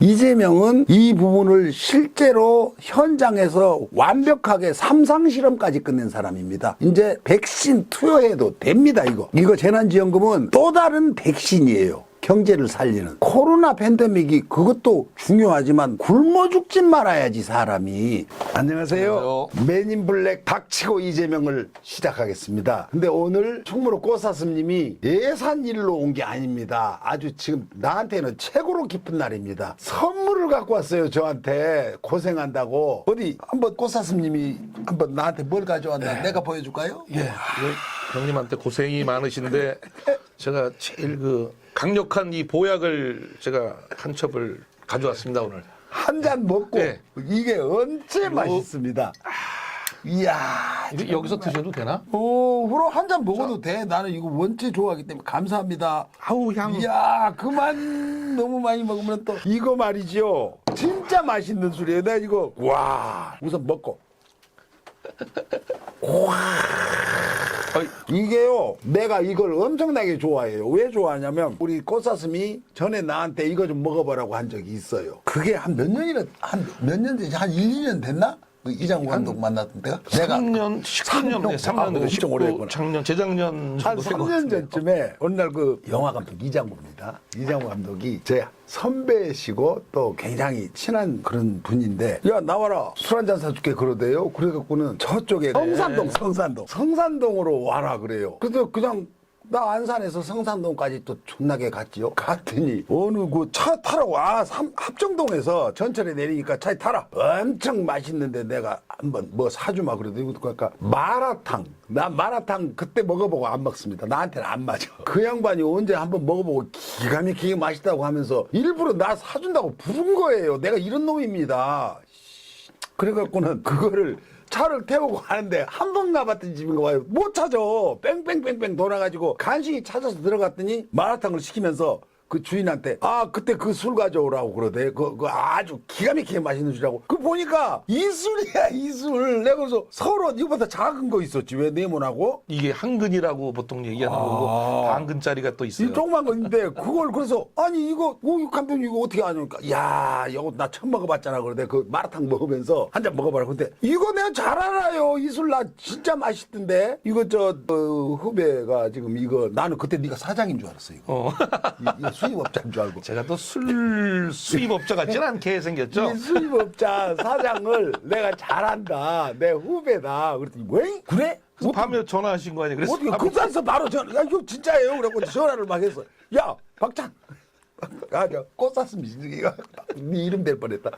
이재명은 이 부분을 실제로 현장에서 완벽하게 삼상실험까지 끝낸 사람입니다. 이제 백신 투여해도 됩니다. 이거 재난지원금은 또 다른 백신이에요. 경제를 살리는. 코로나 팬데믹이 그것도 중요하지만 굶어 죽지 말아야지 사람이. 안녕하세요. 맨인 블랙 닥치고 이재명을 시작하겠습니다. 근데 오늘 충무로 꽃사슴님이 예산 일로 온 게 아닙니다. 아주 지금 나한테는 최고로 기쁜 날입니다. 선물을 갖고 왔어요. 저한테 고생한다고. 어디 한번 꽃사슴님이 한번 나한테 뭘 가져왔나 내가 보여줄까요? 예. 형님한테 고생이 많으신데 제가 제일 강력한 이 보약을 제가 한 첩을 가져왔습니다 오늘. 한 잔 먹고 네. 이게 언제 맛있습니다. 이야. 이거 여기서 드셔도 되나? 그럼 한 잔 먹어도 돼. 나는 이거 원체 좋아하기 때문에 감사합니다. 아우 향. 이야, 그만 너무 많이 먹으면 또 이거 말이죠. 진짜 맛있는 술이에요. 내가 이거 와 우선 먹고. 이게요, 내가 이걸 엄청나게 좋아해요. 왜 좋아하냐면 우리 꽃사슴이 전에 나한테 이거 좀 먹어보라고 한 적이 있어요. 그게 한 몇 년이나 한 몇 년 되지? 한 1, 2년 됐나? 그 이장구 감독 만났던 때가? 3년, 19년, 네, 3년, 엄청 오래됐구나. 작년, 재작년 한 정도 된것 3년 같은데. 전쯤에 어느 날 그 영화 감독 이장구입니다. 이장구 감독이 제 선배시고 또 굉장히 친한 그런 분인데, 야 나와라 술 한잔 사줄게 그러대요. 그래갖고는 저쪽에 성산동으로 와라 그래요. 그래서 그냥 나 안산에서 성산동까지 또 존나게 갔지요. 갔더니 어느 그 차 타라고 합정동에서 전철에 내리니까 차에 타라. 엄청 맛있는데 내가 한번 뭐 사주마 그래도 이것도 그러니까 마라탕. 나 마라탕 그때 먹어보고 안 먹습니다. 나한테는 안 맞아. 그 양반이 언제 한번 먹어보고 기가 막히게 맛있다고 하면서 일부러 나 사준다고 부른 거예요. 내가 이런 놈입니다. 그래갖고는 그거를 차를 태우고 가는데 한 번 가봤던 집인가 봐요. 못 찾아. 뺑뺑뺑뺑 돌아가지고 간신히 찾아서 들어갔더니 마라탕을 시키면서 그 주인한테 그때 그 술 가져오라고 그러대. 그 아주 기가 막히게 맛있는 술이라고. 그 보니까 이술이야 이술. 내가 그래서 서로 이거보다 작은 거 있었지. 왜 네모나고? 이게 한근이라고 보통 얘기하는 거고 반근짜리가 또 있어요. 이 조그만 건데 그걸 그래서 아니 이거 감독님 이거 어떻게 아냐니까 야 이거 나 처음 먹어봤잖아. 그러대. 그 마라탕 먹으면서 한 잔 먹어봐라. 근데 이거 내가 잘 알아요. 이 술 나 진짜 맛있던데. 이거 후배가 지금 이거 나는 그때 네가 사장인 줄 알았어 이거. 이거 수입업자인 줄 알고. 제가 또 술 수입업자 같진 않게 생겼죠. 이 수입업자 사장을 내가 잘한다. 내 후배다. 그랬더니 왜? 그래? 그래서 밤에 전화하신 거 아니에요? 그래서 어떻게 그 자리에서 바로 야 이거 진짜예요? 그래갖고 전화를 막 했어. 야 박찬. 저 꽃사슴 이거 네 이름 될 뻔했다.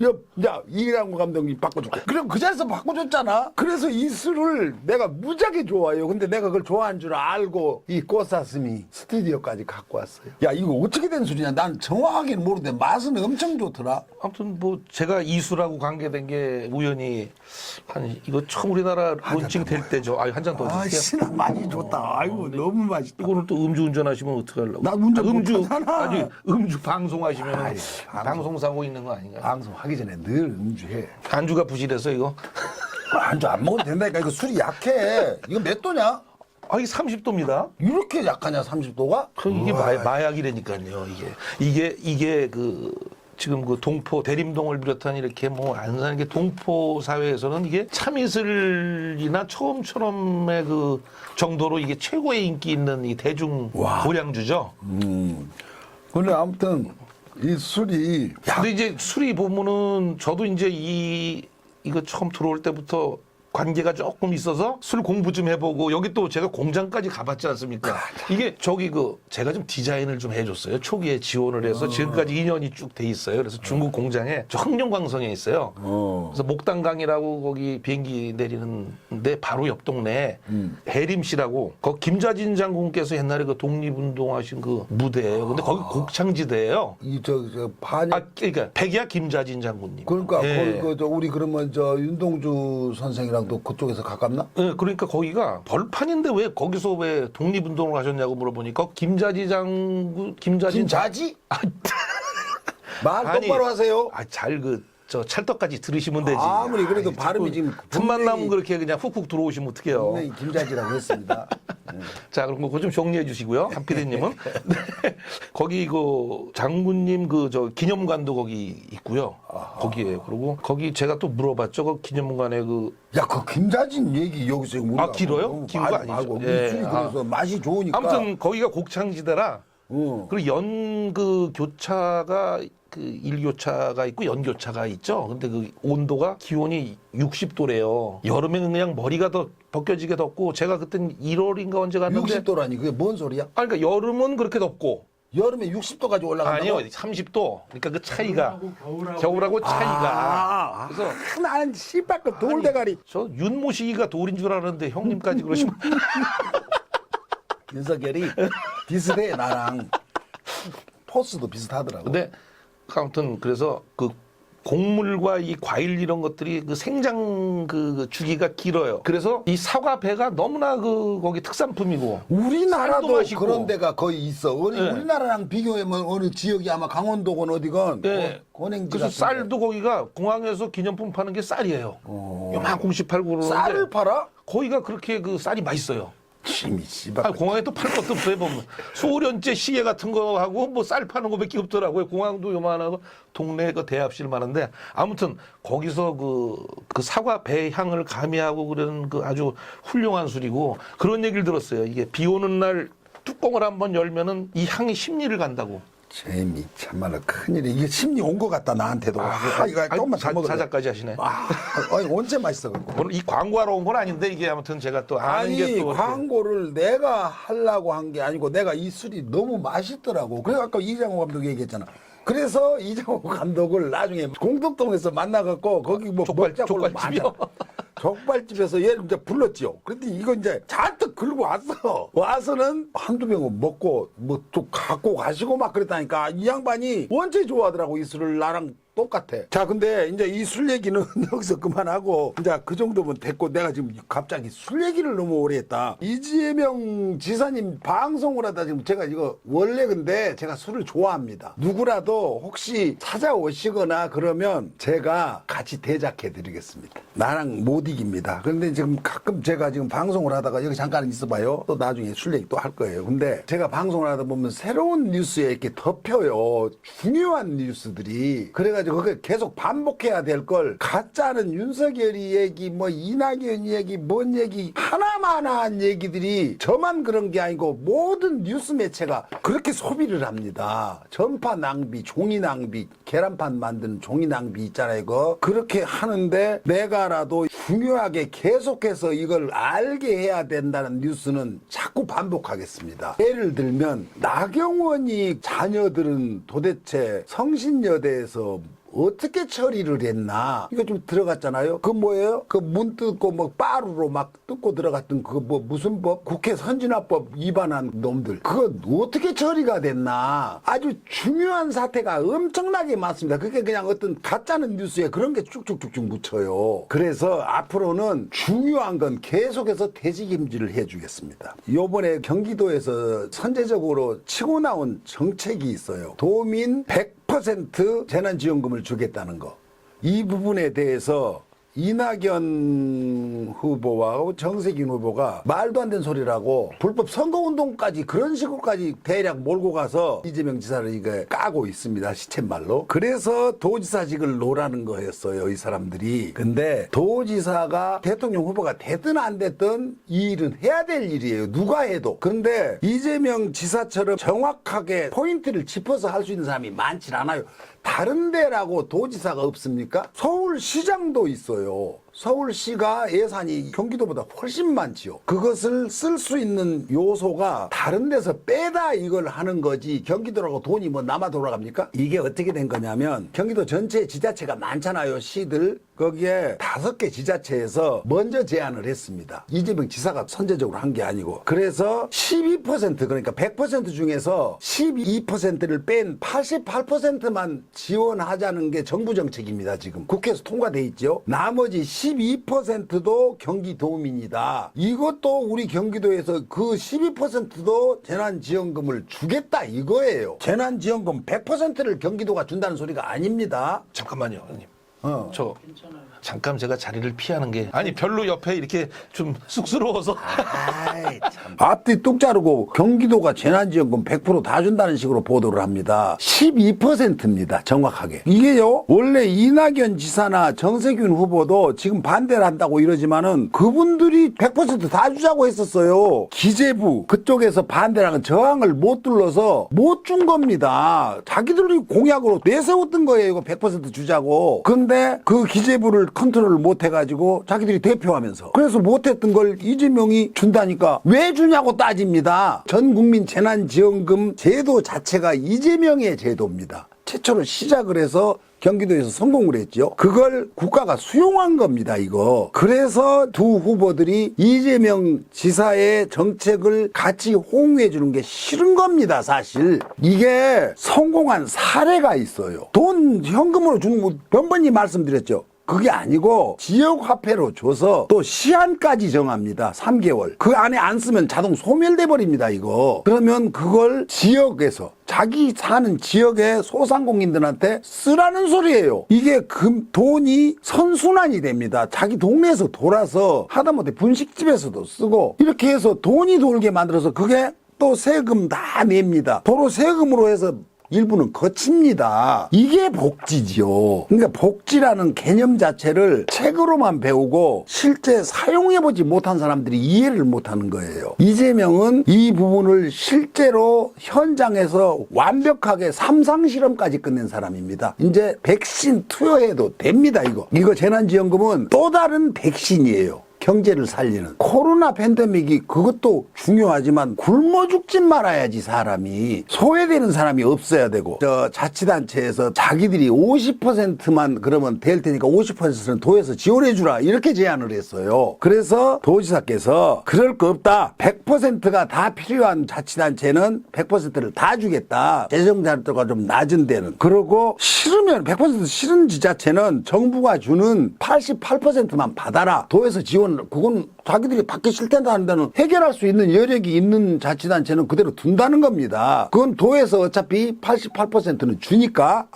야 이랑구 감독님 바꿔줄게. 그럼 그 자리에서 바꿔줬잖아. 그래서 이 술을 내가 무지하게 좋아해요. 근데 내가 그걸 좋아하는 줄 알고 이 꽃사슴이 스튜디오까지 갖고 왔어요. 야 이거 어떻게 된 술이냐? 난 정확하게는 모르는데 맛은 엄청 좋더라. 아무튼 뭐 제가 이 술하고 관계된 게 우연히 이거 처음 우리나라 론칭 될 때죠. 한 잔 더 주세요. 신아 많이 좋다. 아이고 너무 맛있다. 이거는 또 음주 운전하시면 어떡하려고? 나 운전 못하잖아. 아니 음주 방송하시면 방송 사고 있는 거 아닌가요? 방송하기 전에 늘 음주해. 안주가 부실해서 이거. 안주 안 먹어도 된다니까. 이거 술이 약해. 이거 몇 도냐? 이게 30도입니다. 이렇게 약하냐 30도가? 이게 마약이라니까요. 이게 지금 그 동포 대림동을 비롯한 이렇게 뭐 안산 게 동포 사회에서는 이게 참이슬이나 처음처럼의 그 정도로 이게 최고의 인기 있는 이 대중 고량주죠. 근데 아무튼 이 술이 근데 이제 술이 보면은 저도 이제 이거 처음 들어올 때부터 관계가 조금 있어서 술 공부 좀 해보고 여기 또 제가 공장까지 가봤지 않습니까? 이게 제가 좀 디자인을 좀 해줬어요. 초기에 지원을 해서 지금까지 2년이 쭉 돼 있어요. 그래서 중국 공장에 저 흑룡광성에 있어요. 그래서 목단강이라고 거기 비행기 내리는데 바로 옆 동네에 해림시라고 거기 김자진 장군께서 옛날에 그 독립운동하신 그 무대예요. 근데 거기 곡창지대예요. 그러니까 백야 김자진 장군님. 그러니까 예. 우리 그러면 윤동주 선생이랑도 그쪽에서 가깝나? 네, 그러니까 거기가 벌판인데 왜 거기서 왜 독립운동을 하셨냐고 물어보니까 김자지? 말 똑바로 하세요. 저 찰떡까지 들으시면 되지. 아무리 그래도 아이, 발음이 자꾸 지금 틈만 분명히- 나면 그렇게 그냥 훅훅 들어오시면 어떡해요. 분명히 김자지라고 했습니다. 자, 그럼 그거 좀 정리해 주시고요. 한 PD님은. 네. 거기 그 장군님 그 저 기념관도 거기 있고요. 거기에. 그리고 거기 제가 또 물어봤죠. 그 기념관에 그 야, 그 김자진 얘기 여기서 우리가 길어요? 너무 긴 거 말고 아니죠? 우리 예. 술이 그래서 맛이 좋으니까. 아무튼 거기가 곡창지대라. 어. 그리고 연 그 교차가 그 일교차가 있고 연교차가 있죠. 근데 그 온도가 기온이 60도래요. 여름에는 그냥 머리가 더 벗겨지게 덥고 제가 그땐 1월인가 언제 갔는데 60도라니 그게 뭔 소리야? 그러니까 여름은 그렇게 덥고 여름에 60도까지 올라간다고? 아니요 30도. 그러니까 그 차이가 겨울하고 차이가. 그래서 난 씨발 그 돌대가리. 저 윤모시기가 돌인 줄 알았는데 형님까지 그러시면 윤석열이 비슷해 나랑. 포스도 비슷하더라고. 근데 아무튼 그래서 그 곡물과 이 과일 이런 것들이 그 생장 그 주기가 길어요. 그래서 이 사과 배가 너무나 그 거기 특산품이고 쌀도 우리나라도 맛있고. 그런 데가 거의 있어. 네. 우리나라랑 비교하면 어느 지역이 아마 강원도건 어디건 네. 권행지 그래서 같은 쌀도 거기가 공항에서 기념품 파는 게 쌀이에요. 요만큼씩 팔고 데. 그러는데 쌀을 팔아? 거기가 그렇게 그 쌀이 맛있어요. 침이 씨발. 아니, 공항에 또 팔 것도 없어요. 보면 소련제 시계 같은 거 하고 뭐 쌀 파는 거밖에 없더라고요. 공항도 요만하고 동네 그 대합실 많은데 아무튼 거기서 그 사과 배 향을 가미하고 그러는 그 아주 훌륭한 술이고 그런 얘기를 들었어요. 이게 비 오는 날 뚜껑을 한번 열면은 이 향이 심리를 간다고. 재미 참말로 큰일이 이게 심리 온 것 같다 나한테도. 이거 조금만 더 먹을래. 사자까지 하시네. 아니 언제 맛있어 갖고. 오늘 이 광고하러 온 건 아닌데 이게 아무튼 제가 또 아는 아니 게 또 광고를 내가 하려고 한 게 아니고 내가 이 술이 너무 맛있더라고. 그래서 아까 이장호 감독 얘기했잖아. 그래서 이장호 감독을 나중에 공덕동에서 만나갖고 거기 뭐 먹자고 족발집이요? 족발집에서 얘를 이제 불렀지요. 그런데 이거 이제 잔뜩 긁고 왔어. 와서는 한두 병은 먹고 뭐 또 갖고 가시고 막 그랬다니까. 이 양반이 원체 좋아하더라고 이 술을 나랑 똑같아. 자, 근데 이제 이 술 얘기는 여기서 그만하고 이제 그 정도면 됐고 내가 지금 갑자기 술 얘기를 너무 오래 했다. 이재명 지사님 방송을 하다 지금 제가 이거 원래 근데 제가 술을 좋아합니다. 누구라도 혹시 찾아오시거나 그러면 제가 같이 대작해 드리겠습니다. 나랑 못 이깁니다. 그런데 지금 가끔 제가 지금 방송을 하다가 여기 잠깐 있어봐요. 또 나중에 술 얘기 또 할 거예요. 근데 제가 방송을 하다 보면 새로운 뉴스에 이렇게 덮여요. 중요한 뉴스들이. 그래가지고 그게 계속 반복해야 될 걸 가짜는 윤석열이 얘기 뭐 이낙연 얘기 뭔 얘기 하나만한 얘기들이 저만 그런 게 아니고 모든 뉴스 매체가 그렇게 소비를 합니다. 전파 낭비, 종이 낭비, 계란판 만드는 종이 낭비 있잖아요. 이거 그렇게 하는데 내가라도 중요하게 계속해서 이걸 알게 해야 된다는 뉴스는 자꾸 반복하겠습니다. 예를 들면 나경원이 자녀들은 도대체 성신여대에서 어떻게 처리를 했나 이거 좀 들어갔잖아요. 그 뭐예요? 그 문 뜯고 뭐 빠루로 막 뜯고 들어갔던 그 뭐 무슨 법 국회 선진화법 위반한 놈들 그거 어떻게 처리가 됐나 아주 중요한 사태가 엄청나게 많습니다. 그게 그냥 어떤 가짜는 뉴스에 그런 게 쭉쭉쭉쭉 묻혀요. 그래서 앞으로는 중요한 건 계속해서 퇴직임지를 해주겠습니다. 요번에 경기도에서 선제적으로 치고 나온 정책이 있어요. 도민 100% 재난지원금을 주겠다는 거. 이 부분에 대해서 이낙연 후보와 정세균 후보가 말도 안 되는 소리라고 불법 선거운동까지 그런 식으로까지 대략 몰고 가서 이재명 지사를 이거 까고 있습니다. 시쳇말로. 그래서 도지사직을 놓으라는 거였어요. 이 사람들이. 근데 도지사가 대통령 후보가 됐든 안 됐든 이 일은 해야 될 일이에요. 누가 해도. 그런데 이재명 지사처럼 정확하게 포인트를 짚어서 할 수 있는 사람이 많진 않아요. 다른 데라고 도지사가 없습니까? 서울시장도 있어요. 서울시가 예산이 경기도보다 훨씬 많지요. 그것을 쓸 수 있는 요소가 다른 데서 빼다 이걸 하는 거지 경기도라고 돈이 뭐 남아 돌아갑니까? 이게 어떻게 된 거냐면 경기도 전체 지자체가 많잖아요. 시들. 거기에 5개 지자체에서 먼저 제안을 했습니다. 이재명 지사가 선제적으로 한 게 아니고. 그래서 12% 그러니까 100% 중에서 12%를 뺀 88%만 지원하자는 게 정부 정책입니다. 지금 국회에서 통과돼 있죠. 나머지 12%도 경기도민이다. 이것도 우리 경기도에서 그 12%도 재난지원금을 주겠다 이거예요. 재난지원금 100%를 경기도가 준다는 소리가 아닙니다. 잠깐만요, 형님. 저 잠깐 제가 자리를 피하는 게 아니 별로 옆에 이렇게 좀 쑥스러워서 앞뒤 뚝 자르고 경기도가 재난지원금 100% 다 준다는 식으로 보도를 합니다. 12%입니다. 정확하게. 이게요. 원래 이낙연 지사나 정세균 후보도 지금 반대를 한다고 이러지만은 그분들이 100%다 주자고 했었어요. 기재부 그쪽에서 반대랑 저항을 못 둘러서 못 준 겁니다. 자기들이 공약으로 내세웠던 거예요. 이거 100% 주자고. 근데 그 기재부를 컨트롤을 못 해가지고 자기들이 대표하면서 그래서 못했던 걸 이재명이 준다니까 왜 주냐고 따집니다. 전 국민 재난지원금 제도 자체가 이재명의 제도입니다. 최초로 시작을 해서 경기도에서 성공을 했죠. 그걸 국가가 수용한 겁니다, 이거. 그래서 두 후보들이 이재명 지사의 정책을 같이 호응해 주는 게 싫은 겁니다, 사실. 이게 성공한 사례가 있어요. 돈 현금으로 주는 거 몇 번이 말씀드렸죠. 그게 아니고 지역화폐로 줘서 또 시한까지 정합니다. 3개월. 그 안에 안 쓰면 자동 소멸돼 버립니다, 이거. 그러면 그걸 지역에서 자기 사는 지역의 소상공인들한테 쓰라는 소리예요. 이게 돈이 선순환이 됩니다. 자기 동네에서 돌아서 하다못해 분식집에서도 쓰고 이렇게 해서 돈이 돌게 만들어서 그게 또 세금 다 냅니다. 도로 세금으로 해서 일부는 거칩니다. 이게 복지지요. 그러니까 복지라는 개념 자체를 책으로만 배우고 실제 사용해보지 못한 사람들이 이해를 못하는 거예요. 이재명은 이 부분을 실제로 현장에서 완벽하게 삼상실험까지 끝낸 사람입니다. 이제 백신 투여해도 됩니다. 이거 재난지원금은 또 다른 백신이에요. 경제를 살리는 코로나 팬데믹이 그것도 중요하지만 굶어 죽지 말아야지. 사람이 소외되는 사람이 없어야 되고 저 자치단체에서 자기들이 50%만 그러면 될 테니까 50%는 도에서 지원해 주라 이렇게 제안을 했어요. 그래서 도지사께서 그럴 거 없다. 100%가 다 필요한 자치단체는 100%를 다 주겠다. 재정자료가 좀 낮은 데는. 그러고 싫으면 100% 싫은 지자체는 정부가 주는 88%만 받아라. 도에서 지원 그건 자기들이 받기 싫다는 데는 해결할 수 있는 여력이 있는 자치단체는 그대로 둔다는 겁니다. 그건 도에서 어차피 88%는 주니까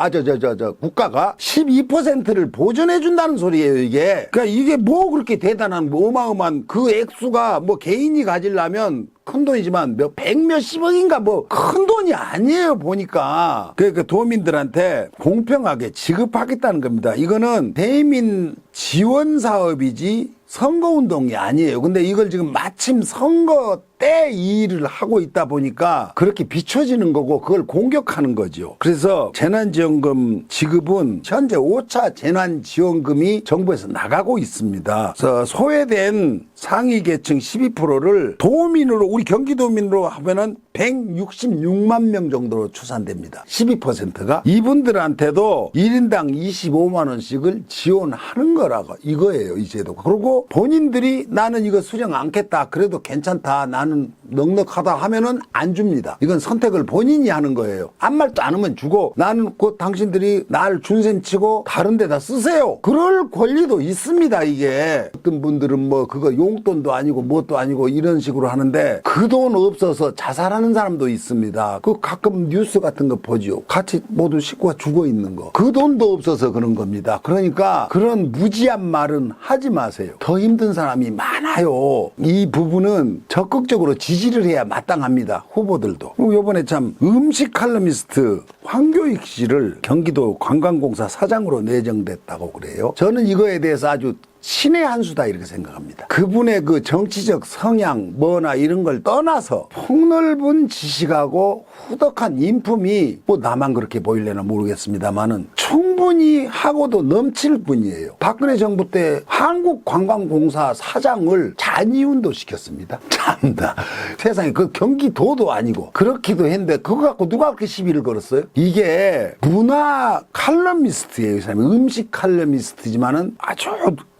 국가가 12%를 보전해 준다는 소리예요, 이게. 그러니까 이게 뭐 그렇게 대단한 어마어마한 그 액수가 뭐 개인이 가지려면 큰 돈이지만 백몇십억인가 뭐 큰 돈이 아니에요, 보니까. 그러니까 도민들한테 공평하게 지급하겠다는 겁니다. 이거는 대민 지원 사업이지 선거운동이 아니에요. 근데 이걸 지금 마침 선거 때 이 일을 하고 있다 보니까 그렇게 비춰지는 거고 그걸 공격하는 거죠. 그래서 재난지원금 지급은 현재 5차 재난지원금이 정부에서 나가고 있습니다. 그래서 소외된 상위계층 12%를 도민으로 우리 경기도민으로 하면은 166만 명 정도로 추산됩니다. 12%가 이분들한테도 1인당 25만 원씩을 지원하는 거라고 이거예요, 이 제도가. 그리고 본인들이 나는 이거 수령 않겠다. 그래도 괜찮다. 나는 넉넉하다 하면은 안 줍니다. 이건 선택을 본인이 하는 거예요. 아무 말도 안 하면 주고 나는 그 당신들이 날 준셈 치고 다른 데다 쓰세요. 그럴 권리도 있습니다, 이게. 어떤 분들은 뭐 그거 용돈도 아니고 뭣도 아니고 이런 식으로 하는데 그 돈 없어서 자살하는 사람도 있습니다. 그 가끔 뉴스 같은 거 보죠. 같이 모두 식구가 죽어 있는 거. 그 돈도 없어서 그런 겁니다. 그러니까 그런 무지한 말은 하지 마세요. 더 힘든 사람이 많아요. 이 부분은 적극적으로 지지를 해야 마땅합니다. 후보들도. 그리고 이번에 참 음식 칼럼니스트 황교익 씨를 경기도 관광공사 사장으로 내정됐다고 그래요. 저는 이거에 대해서 아주 신의 한 수다 이렇게 생각합니다. 그분의 그 정치적 성향 뭐나 이런 걸 떠나서 폭넓은 지식하고 후덕한 인품이 뭐 나만 그렇게 보일래나 모르겠습니다만은 충분히 하고도 넘칠 분이에요. 박근혜 정부 때 한국관광공사 사장을 잔이운도 시켰습니다. 참나 세상에 그 경기도도 아니고 그렇기도 했는데 그거 갖고 누가 그렇게 시비를 걸었어요? 이게 문화 칼럼니스트예요. 이 사람이 음식 칼럼니스트지만은 아주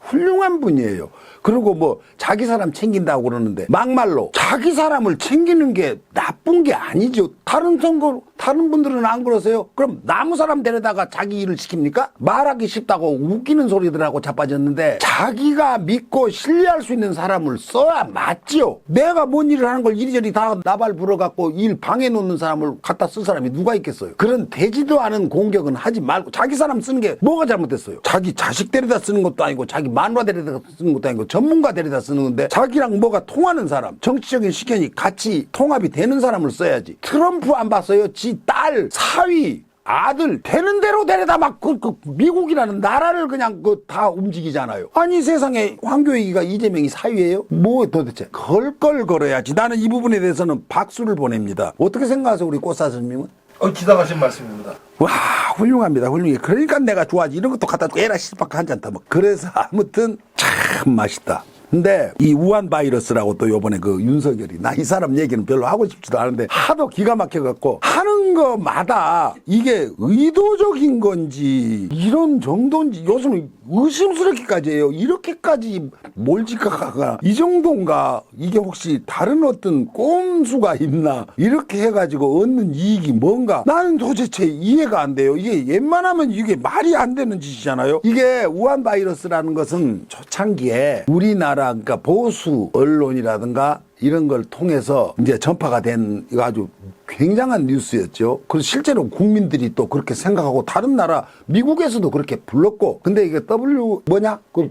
훌륭한 분이에요. 그리고 뭐 자기 사람 챙긴다고 그러는데 막말로 자기 사람을 챙기는 게 나쁜 게 아니죠. 다른 선거 다른 분들은 안 그러세요? 그럼 남의 사람 데려다가 자기 일을 시킵니까? 말하기 쉽다고 웃기는 소리들하고 자빠졌는데 자기가 믿고 신뢰할 수 있는 사람을 써야 맞지요. 내가 뭔 일을 하는 걸 이리저리 다 나발 불어갖고 일 방해 놓는 사람을 갖다 쓸 사람이 누가 있겠어요? 그런 되지도 않은 공격은 하지 말고 자기 사람 쓰는 게 뭐가 잘못됐어요? 자기 자식 데려다 쓰는 것도 아니고 자기 마누라 데려다 쓰는 것도 아니고 전문가 데려다 쓰는 건데 자기랑 뭐가 통하는 사람, 정치적인 식견이 같이 통합이 되는 사람을 써야지. 트럼프 안 봤어요? 지 딸, 사위, 아들 되는 대로 데려다 막 미국이라는 나라를 그냥 다 움직이잖아요. 아니 세상에 황교익이가 이재명이 사위예요? 뭐 도대체 걸걸 걸어야지. 나는 이 부분에 대해서는 박수를 보냅니다. 어떻게 생각하세요 우리 꽃사스님은? 기다가신 말씀입니다. 와 훌륭합니다. 훌륭해. 그러니까 내가 좋아하지. 이런 것도 갖다 에라 씨박 한 잔 더 먹. 그래서 아무튼 참 맛있다. 근데 이 우한 바이러스라고 또 요번에 그 윤석열이 나 이 사람 얘기는 별로 하고 싶지도 않은데 하도 기가 막혀갖고 하는 거마다 이게 의도적인 건지 이런 정도인지 요즘은 의심스럽기까지 해요. 이렇게까지 몰직하가 이 정도인가? 이게 혹시 다른 어떤 꼼수가 있나? 이렇게 해가지고 얻는 이익이 뭔가? 나는 도대체 이해가 안 돼요. 이게 웬만하면 이게 말이 안 되는 짓이잖아요. 이게 우한 바이러스라는 것은 초창기에 우리나라 그러니까 보수 언론이라든가 이런 걸 통해서 이제 전파가 된 이거 아주 굉장한 뉴스였죠. 그래서 실제로 국민들이 또 그렇게 생각하고 다른 나라 미국에서도 그렇게 불렀고 근데 이게 W 뭐냐? 그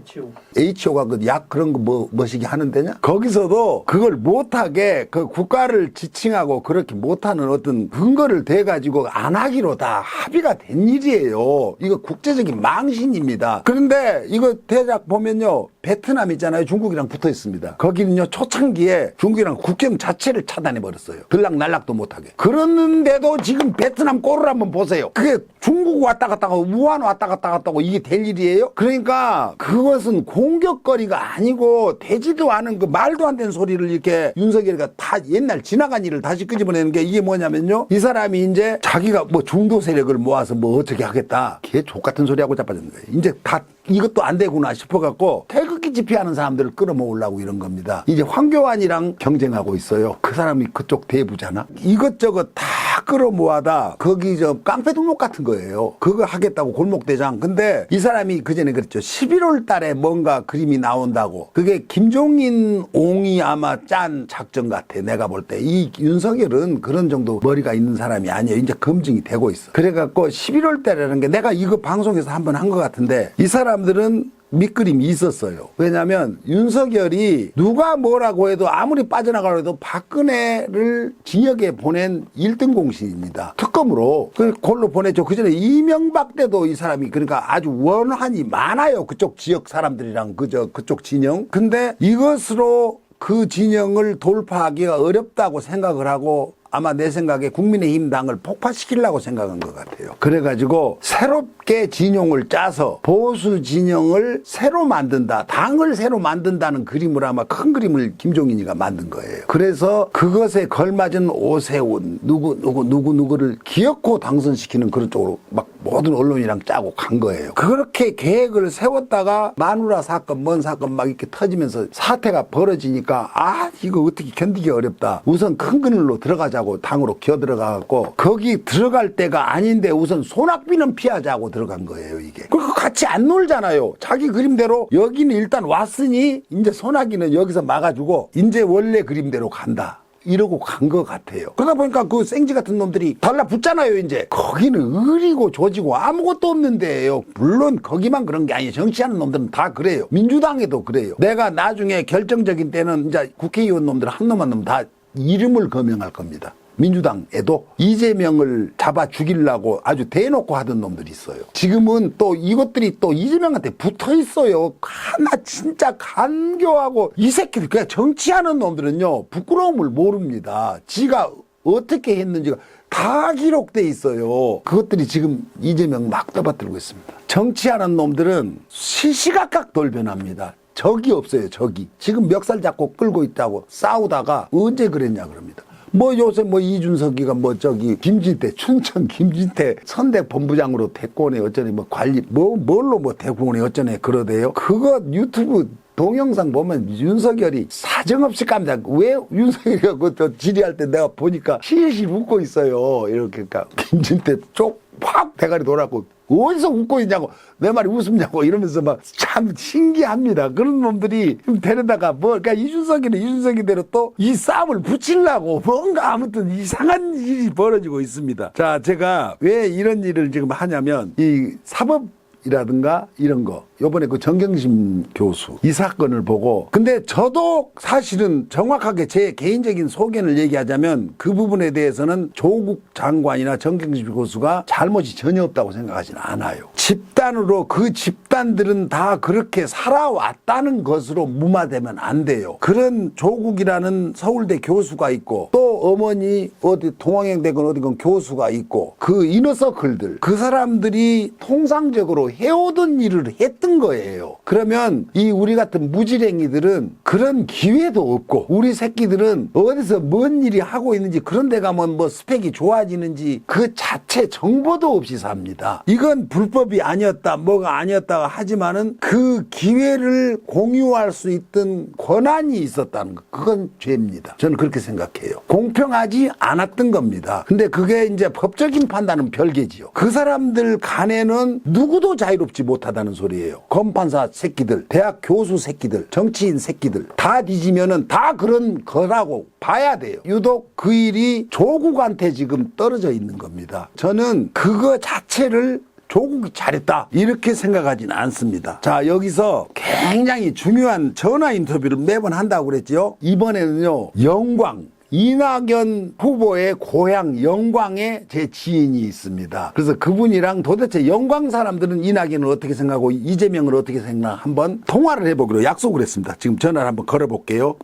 HO가 그 약 그런 거 뭐시기 하는 데냐? 거기서도 그걸 못하게 그 국가를 지칭하고 그렇게 못하는 어떤 근거를 대가지고 안 하기로 다 합의가 된 일이에요. 이거 국제적인 망신입니다. 그런데 이거 대략 보면요. 베트남 있잖아요. 중국이랑 붙어 있습니다. 거기는요. 초창기에 중국이랑 국경 자체를 차단해 버렸어요. 들락날락도 못하게. 그랬는데도 지금 베트남 꼴을 한번 보세요. 그게 중국 왔다 갔다 하고 우한 왔다 갔다 하고 이게 될 일이에요? 그러니까 그것은 공격거리가 아니고 되지도 않은 그 말도 안 되는 소리를 이렇게 윤석열이가 다 옛날 지나간 일을 다시 끄집어내는 게 이게 뭐냐면요. 이 사람이 이제 자기가 뭐 중도 세력을 모아서 뭐 어떻게 하겠다. 걔 족같은 소리하고 자빠졌는 거예요. 이제 다 이것도 안 되구나 싶어갖고 태극기 집회하는 사람들을 끌어모으려고 이런 겁니다. 이제 황교안이랑 경쟁하고 있어요. 그 사람이 그쪽 대부잖아. 이것저것 다 끌어모아다 거기 저 깡패 등록 같은 거예요. 그거 하겠다고 골목대장. 근데 이 사람이 그전에 그랬죠. 11월 달에 뭔가 그림이 나온다고. 그게 김종인 옹이 아마 짠 작전 같아. 내가 볼 때. 이 윤석열은 그런 정도 머리가 있는 사람이 아니에요. 이제 검증이 되고 있어. 그래갖고 11월 달이라는 게 내가 이거 방송에서 한번 한 것 같은데 이 사람들은 밑그림이 있었어요. 왜냐하면 윤석열이 누가 뭐라고 해도 아무리 빠져나가려 해도 박근혜를 징역에 보낸 1등 공신입니다. 특검으로 그걸로 보냈죠. 그전에 이명박 때도 이 사람이 그러니까 아주 원한이 많아요. 그쪽 지역 사람들이랑 그쪽 진영. 근데 이것으로 그 진영을 돌파하기가 어렵다고 생각을 하고 아마 내 생각에 국민의힘 당을 폭파시키려고 생각한 것 같아요. 그래가지고 새롭게 진영을 짜서 보수 진영을 새로 만든다. 당을 새로 만든다는 그림을 아마 큰 그림을 김종인이가 만든 거예요. 그래서 그것에 걸맞은 오세훈 누구를 기어코 당선시키는 그런 쪽으로 막 모든 언론이랑 짜고 간 거예요. 그렇게 계획을 세웠다가 마누라 사건 뭔 사건 막 이렇게 터지면서 사태가 벌어지니까 아 이거 어떻게 견디기 어렵다. 우선 큰 그늘로 들어가자고 당으로 기어들어가갖고 거기 들어갈 때가 아닌데 우선 손학비는 피하자고 들어간 거예요. 이게. 그거 같이 안 놀잖아요. 자기 그림대로 여기는 일단 왔으니 이제 손학비는 여기서 막아주고 이제 원래 그림대로 간다. 이러고 간 것 같아요. 그러다 보니까 그 생쥐 같은 놈들이 달라붙잖아요. 이제 거기는 의리고 조지고 아무것도 없는 데예요. 물론 거기만 그런 게 아니에요. 정치하는 놈들은 다 그래요. 민주당에도 그래요. 내가 나중에 결정적인 때는 이제 국회의원 놈들 한 놈 한 놈 다 이름을 거명할 겁니다. 민주당에도 이재명을 잡아 죽이려고 아주 대놓고 하던 놈들이 있어요. 지금은 또 이것들이 또 이재명한테 붙어 있어요. 하나 진짜 간교하고 이 새끼들 그냥 정치하는 놈들은요 부끄러움을 모릅니다. 지가 어떻게 했는지가 다 기록돼 있어요. 그것들이 지금 이재명 막 떠받들고 있습니다. 정치하는 놈들은 시시각각 돌변합니다. 적이 없어요. 적이. 지금 멱살 잡고 끌고 있다고 싸우다가 언제 그랬냐 그럽니다. 뭐 요새 뭐 이준석이가 뭐 저기 김진태 춘천 김진태 선대 본부장으로 대권에 어쩌네 뭐 관리 뭘로 뭐 대권에 어쩌네 그러대요. 그거 유튜브 동영상 보면 윤석열이 사정없이 깜짝 왜 윤석열이가 그 질의할 때 내가 보니까 실실 웃고 있어요. 이렇게 그러니까 김진태 쪽 확 대가리 돌았고 어디서 웃고 있냐고 내 말이 웃음냐고 이러면서 막 참 신기합니다. 그런 놈들이 데려다가 뭐 그러니까 이준석이는 이준석이대로 또 이 싸움을 붙이려고 뭔가 아무튼 이상한 일이 벌어지고 있습니다. 자, 제가 왜 이런 일을 지금 하냐면 이 사법이라든가 이런 거 요번에 그 정경심 교수 이 사건을 보고 근데 저도 사실은 정확하게 제 개인적인 소견을 얘기하자면 그 부분에 대해서는 조국 장관이나 정경심 교수가 잘못이 전혀 없다고 생각하지는 않아요. 집단으로 그 집단들은 다 그렇게 살아왔다는 것으로 무마되면 안 돼요. 그런 조국이라는 서울대 교수가 있고 또 어머니 어디 동학영대건 어디건 교수가 있고 그 이너서클들 그 사람들이 통상적으로 해오던 일을 했던 거예요. 그러면 이 우리 같은 무지랭이들은 그런 기회도 없고 우리 새끼들은 어디서 뭔 일이 하고 있는지 그런 데 가면 뭐 스펙이 좋아지는지 그 자체 정보도 없이 삽니다. 이건 불법이 아니었다 뭐가 아니었다 하지만은 그 기회를 공유할 수 있던 권한이 있었다는 거 그건 죄입니다. 저는 그렇게 생각해요. 공평하지 않았던 겁니다. 근데 그게 이제 법적인 판단은 별개지요. 그 사람들 간에는 누구도 자유롭지 못하다는 소리예요. 검판사 새끼들, 대학 교수 새끼들, 정치인 새끼들 다 뒤지면은 다 그런 거라고 봐야 돼요. 유독 그 일이 조국한테 지금 떨어져 있는 겁니다. 저는 그거 자체를 조국이 잘했다 이렇게 생각하지는 않습니다. 자, 여기서 굉장히 중요한 전화 인터뷰를 매번 한다고 그랬죠. 이번에는요 영광 이낙연 후보의 고향 영광에 제 지인이 있습니다. 그래서 그분이랑 도대체 영광 사람들은 이낙연을 어떻게 생각하고 이재명을 어떻게 생각하나 한번 통화를 해보기로 약속을 했습니다. 지금 전화를 한번 걸어볼게요.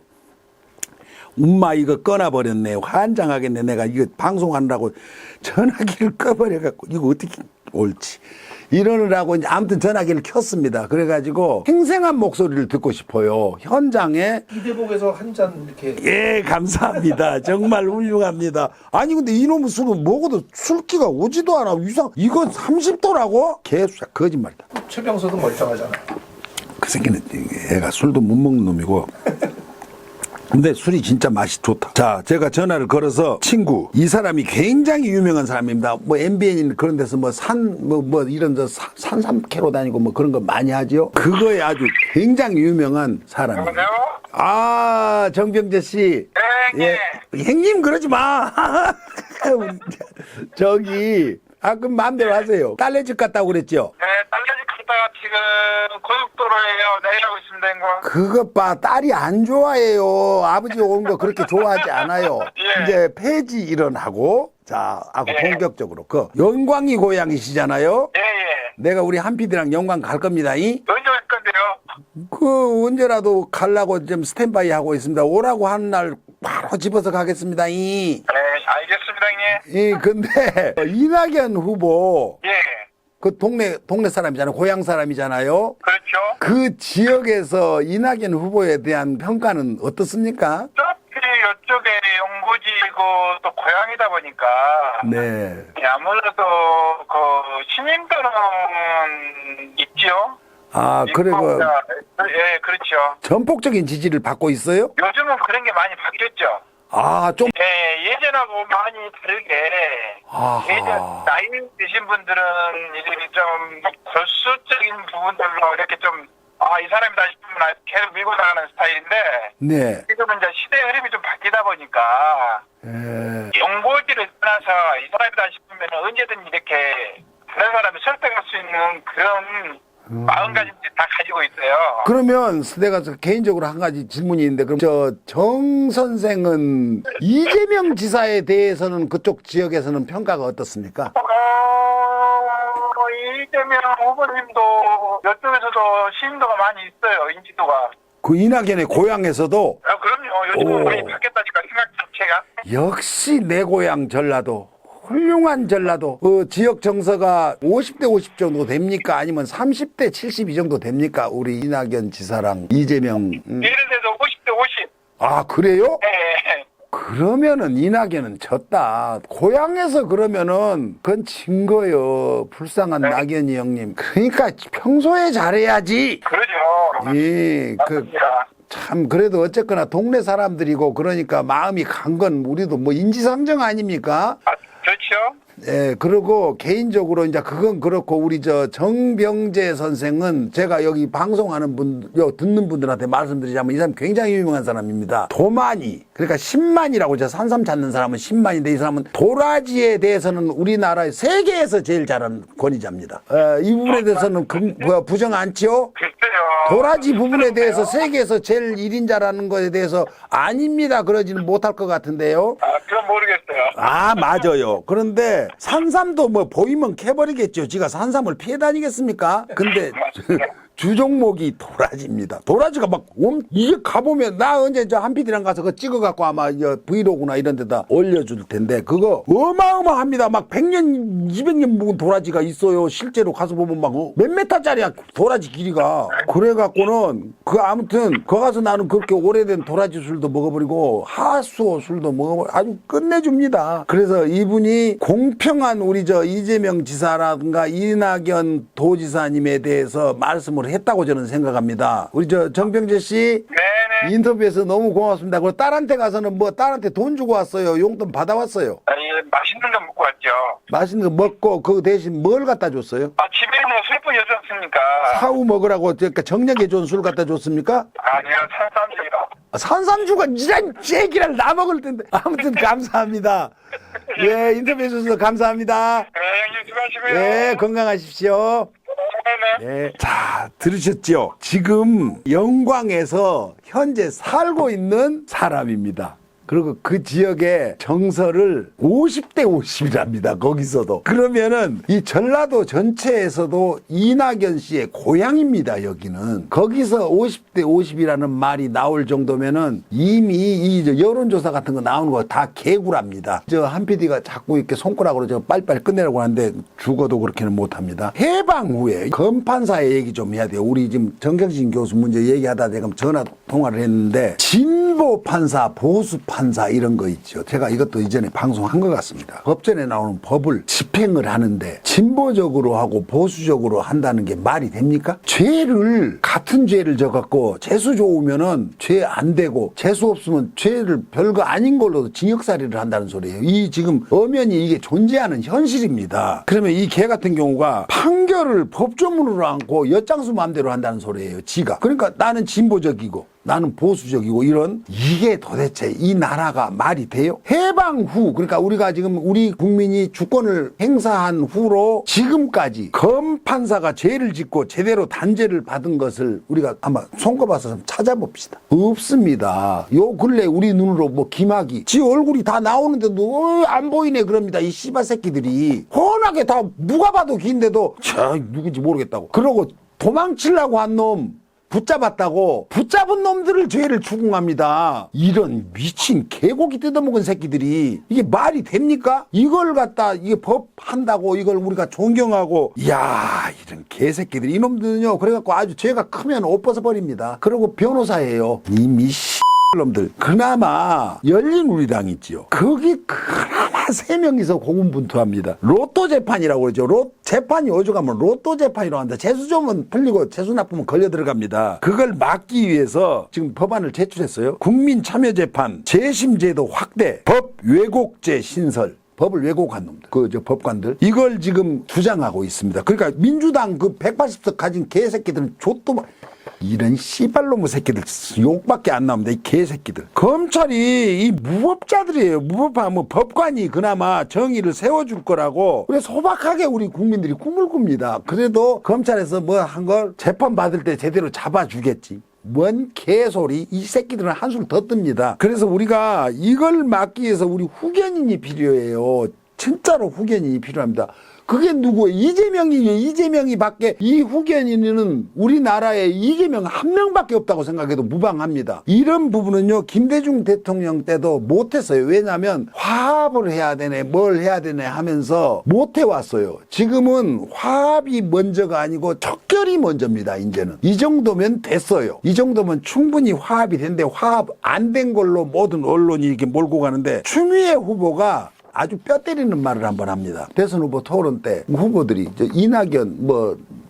엄마 이거 꺼놔버렸네. 환장하겠네. 내가 이거 방송하느라고 전화기를 꺼버려갖고 이거 어떻게 옳지. 이러느라고 이제 아무튼 전화기를 켰습니다. 그래가지고 생생한 목소리를 듣고 싶어요. 현장에 이대복에서 한 잔 이렇게 예 감사합니다. 정말 훌륭합니다. 아니 근데 이놈의 술은 먹어도 술기가 오지도 않아. 이건 30도라고? 개수야 거짓말이다. 최병서도 멀쩡하잖아. 그 새끼는 애가 술도 못 먹는 놈이고 근데 술이 진짜 맛이 좋다. 자, 제가 전화를 걸어서 친구, 이 사람이 굉장히 유명한 사람입니다. 뭐 MBN 그런 데서 뭐 이런 산삼캐로 다니고 뭐 그런 거 많이 하죠. 그거에 아주 굉장히 유명한 사람이에요. 여보세요? 아, 정병재 씨. 네, 예. 형님 그러지 마. 저기, 그럼 마음대로 하세요. 딸내 집 갔다고 그랬죠? 네, 딸내집 갔다가 지금 고속도로에요. 내려가고 있습니다, 형님. 그것 봐, 딸이 안 좋아해요. 아버지 오는 거 그렇게 좋아하지 않아요. 예. 이제 폐지 일어나고, 자, 본격적으로. 그, 영광이 고향이시잖아요? 예, 예. 내가 우리 한피디랑 영광 갈 겁니다. 언제 올 건데요? 그, 언제라도 가려고 좀 스탠바이 하고 있습니다. 오라고 하는 날 바로 집어서 가겠습니다. 네, 알겠습니다, 형님. 근데, 이낙연 후보, 예, 그 동네 사람이잖아요. 고향 사람이잖아요. 그렇죠. 그 지역에서 이낙연 후보에 대한 평가는 어떻습니까? 어차피 이쪽에 용고지고 또 고향이다 보니까. 네. 아무래도 그 신임들은 있죠. 그리고 예, 그렇죠. 전폭적인 지지를 받고 있어요? 요즘은 그런 게 많이 바뀌었죠. 좀. 예, 예전하고 많이 다르게. 아하. 예전 나이 드신 분들은 이제 좀 골수적인 부분들로 이렇게 좀 이 사람이다 싶으면 계속 밀고 나가는 스타일인데 네. 지금은 이제 시대의 흐름이 좀 바뀌다 보니까 예. 용고지를 떠나서 이 사람이다 싶으면 언제든 이렇게 다른 사람을 설득할 수 있는 그런 마음가짐들이 다 가지고 있어요. 그러면 내가 개인적으로 한 가지 질문이 있는데 그럼 정 선생은 이재명 지사에 대해서는 그쪽 지역에서는 평가가 어떻습니까? 이재명 후보님도 이쪽에서도 신임도가 많이 있어요. 인지도가. 그 이낙연의 고향에서도 그럼요. 요즘은 많이 바뀌었다니까 생각 자체가. 역시 내 고향 전라도 훌륭한 전라도 지역 정서가 50대 50 정도 됩니까? 아니면 30대 72 정도 됩니까? 우리 이낙연 지사랑 이재명 예를 들어서 50대 50. 그래요? 네. 그러면은 이낙연은 졌다. 고향에서 그러면은 그건 진 거요. 불쌍한 낙연이 형님. 그러니까 평소에 잘해야지. 그러죠. 예, 맞습니다. 참 그래도 어쨌거나 동네 사람들이고 그러니까 마음이 간 건 우리도 뭐 인지상정 아닙니까? 아, 그렇죠. 예, 그리고 개인적으로 이제 그건 그렇고 우리 저 정병재 선생은 제가 여기 방송하는 듣는 분들한테 말씀드리자면 이 사람 굉장히 유명한 사람입니다. 도만이, 그러니까 10만이라고 저 산삼 찾는 사람은 10만인데 이 사람은 도라지에 대해서는 우리나라의 세계에서 제일 잘하는 권위자입니다. 이 부분에 대해서는 부정 않지요? 글쎄요. 도라지 부분에 대해서 세계에서 제일 1인자라는 것에 대해서 아닙니다. 그러지는 못할 것 같은데요. 아, 그건 모르겠어요. 아, 맞아요. 그런데 산삼도 뭐 보이면 캐버리겠죠. 지가 산삼을 피해 다니겠습니까? 근데 주종목이 도라지입니다. 도라지가 막 이게 가보면 나 언제 저 한피디랑 가서 그거 찍어갖고 아마 브이로그나 이런 데다 올려줄 텐데 그거 어마어마합니다. 막 100년 200년 묵은 도라지가 있어요. 실제로 가서 보면 막 몇 메타짜리야 도라지 길이가. 그래갖고는 아무튼 거 가서 나는 그렇게 오래된 도라지 술도 먹어버리고 하수오 술도 먹어버리고 아주 끝내줍니다. 그래서 이분이 공평한 우리 저 이재명 지사라든가 이낙연 도지사님에 대해서 말씀을 했다고 저는 생각합니다. 우리 저 정병재 씨 네네. 인터뷰에서 너무 고맙습니다. 그리고 딸한테 가서는 뭐 딸한테 돈 주고 왔어요. 용돈 받아왔어요. 아니, 맛있는 거 먹고 왔죠. 맛있는 거 먹고 그 대신 뭘 갖다 줬어요? 아, 집에 뭐 술뿐 여지 않습니까? 사후 먹으라고 그러니까 정력에 좋은 술 갖다 줬습니까? 아니요, 산삼주요. 산삼주가 이런 얘기를 나 먹을 텐데. 아무튼 감사합니다. 예, 인터뷰해 주셔서 감사합니다. 네, 형님 수고하시고요. 예, 건강하십시오. 네네. 예. 자, 들으셨죠? 지금 영광에서 현재 살고 있는 사람입니다. 그리고 그 지역의 정서를 50대 50이랍니다. 거기서도. 그러면은 이 전라도 전체에서도 이낙연 씨의 고향입니다. 여기는. 거기서 50대 50이라는 말이 나올 정도면은 이미 이 여론조사 같은 거 나오는 거 다 개구랍니다. 저 한 PD가 자꾸 이렇게 손가락으로 저 빨리빨리 끝내라고 하는데 죽어도 그렇게는 못합니다. 해방 후에 검판사의 얘기 좀 해야 돼요. 우리 지금 정경진 교수 문제 얘기하다 내가 전화 통화를 했는데 진보 판사, 보수 판사 이런 거 있죠. 제가 이것도 이전에 방송한 것 같습니다. 법전에 나오는 법을 집행을 하는데 진보적으로 하고 보수적으로 한다는 게 말이 됩니까? 같은 죄를 져갖고 재수 좋으면은 죄 안 되고 재수 없으면 죄를 별거 아닌 걸로도 징역살이를 한다는 소리예요. 이 지금 엄연히 이게 존재하는 현실입니다. 그러면 이 개 같은 경우가 판결을 법조문으로 안고 엿장수 마음대로 한다는 소리예요. 지가. 그러니까 나는 진보적이고 나는 보수적이고 이게 도대체 이 나라가 말이 돼요? 해방 후, 그러니까 우리가 지금 우리 국민이 주권을 행사한 후로 지금까지 검판사가 죄를 짓고 제대로 단죄를 받은 것을 우리가 한번 손꼽아서 좀 찾아봅시다. 없습니다. 요 근래 우리 눈으로 뭐 김학이 지 얼굴이 다 나오는데도 안 보이네 그럽니다. 이 씨발 새끼들이 훤하게 다 누가 봐도 긴데도 누군지 모르겠다고. 그러고 도망치려고 한 놈 붙잡았다고 붙잡은 놈들을 죄를 추궁합니다. 이런 미친 개고기 뜯어먹은 새끼들이 이게 말이 됩니까? 이걸 갖다 이게 법 한다고 이걸 우리가 존경하고 이야 이런 개새끼들이 이놈들은요 그래갖고 아주 죄가 크면 옷 벗어버립니다. 그리고 변호사예요. 이 미씨 놈들. 그나마 열린우리당 있지요. 거기 그나마 3명이서 고군분투합니다. 로또 재판이라고 그러죠. 재판이 오죽하면 로또 재판이라고 한다. 재수 좋으면 풀리고 재수 나쁘면 걸려 들어갑니다. 그걸 막기 위해서 지금 법안을 제출했어요. 국민참여재판 재심제도 확대, 법 왜곡죄 신설. 법을 왜곡한 놈들, 법관들. 이걸 지금 주장하고 있습니다. 그러니까 민주당 180석 가진 개새끼들은 이런 씨발놈의 새끼들 욕밖에 안 나옵니다. 이 개새끼들. 검찰이 이 무법자들이에요. 무법한 법관이 그나마 정의를 세워줄 거라고 그래 소박하게 우리 국민들이 꿈을 꿉니다. 그래도 검찰에서 뭐 한 걸 재판 받을 때 제대로 잡아주겠지. 뭔 개소리. 이 새끼들은 한술 더 뜹니다. 그래서 우리가 이걸 막기 위해서 우리 후견인이 필요해요. 진짜로 후견인이 필요합니다. 그게 누구예요? 이재명이에요. 이재명이 밖에 이 후견인은 우리나라에 이재명 한 명밖에 없다고 생각해도 무방합니다. 이런 부분은요 김대중 대통령 때도 못했어요. 왜냐하면 화합을 해야 되네 뭘 해야 되네 하면서 못해왔어요. 지금은 화합이 먼저가 아니고 척결이 먼저입니다. 이제는 이 정도면 됐어요. 이 정도면 충분히 화합이 됐는데 화합 안 된 걸로 모든 언론이 이렇게 몰고 가는데 추미애 후보가 아주 뼈 때리는 말을 한번 합니다. 대선 후보 토론 때 후보들이 이낙연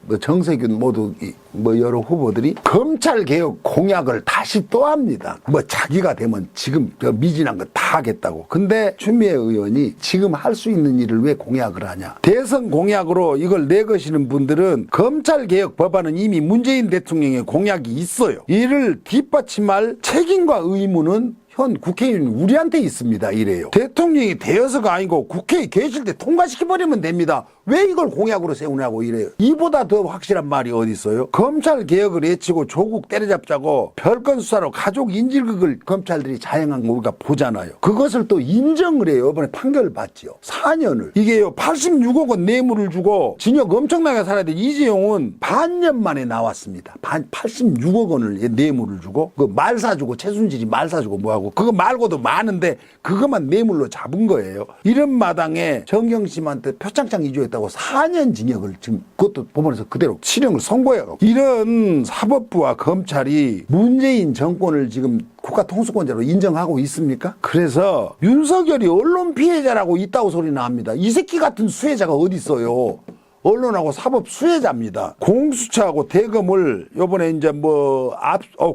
뭐 정세균 모두 뭐 여러 후보들이 검찰 개혁 공약을 다시 또 합니다. 뭐 자기가 되면 지금 저 미진한 거 다 하겠다고. 근데 추미애 의원이 지금 할 수 있는 일을 왜 공약을 하냐? 대선 공약으로 이걸 내거시는 분들은 검찰 개혁 법안은 이미 문재인 대통령의 공약이 있어요. 이를 뒷받침할 책임과 의무는 현 국회의원 우리한테 있습니다. 이래요. 대통령이 되어서가 아니고 국회에 계실 때 통과시켜버리면 됩니다. 왜 이걸 공약으로 세우냐고 이래요. 이보다 더 확실한 말이 어디 있어요? 검찰 개혁을 외치고 조국 때려잡자고 별건 수사로 가족 인질극을 검찰들이 자행한 거 우리가 보잖아요. 그것을 또 인정을 해요. 이번에 판결을 받지요. 4년을. 이게요 86억 원 뇌물을 주고 징역 엄청나게 살아야 돼. 이재용은 반년 만에 나왔습니다. 86억 원을 뇌물을 주고 그 말 사주고 최순실이 말 사주고 뭐하고 그거 말고도 많은데 그것만 뇌물로 잡은 거예요. 이런 마당에 정경심한테 표창장 이주했다고 4년 징역을 지금 그것도 법원에서 그대로 실형을 선고해요. 이런 사법부와 검찰이 문재인 정권을 지금 국가통수권자로 인정하고 있습니까? 그래서 윤석열이 언론 피해자라고 있다고 소리 나옵니다. 이 새끼 같은 수혜자가 어디 있어요? 언론하고 사법 수혜자입니다. 공수처하고 대검을 요번에 이제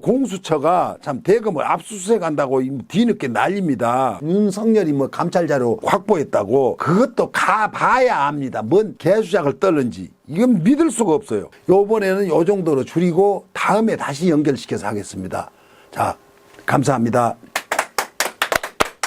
공수처가 참 대검을 압수수색한다고 뒤늦게 난립니다. 윤석열이 뭐 감찰 자료 확보했다고 그것도 가봐야 합니다. 뭔 개수작을 떨는지 이건 믿을 수가 없어요. 요번에는 요 정도로 줄이고 다음에 다시 연결시켜서 하겠습니다. 자, 감사합니다.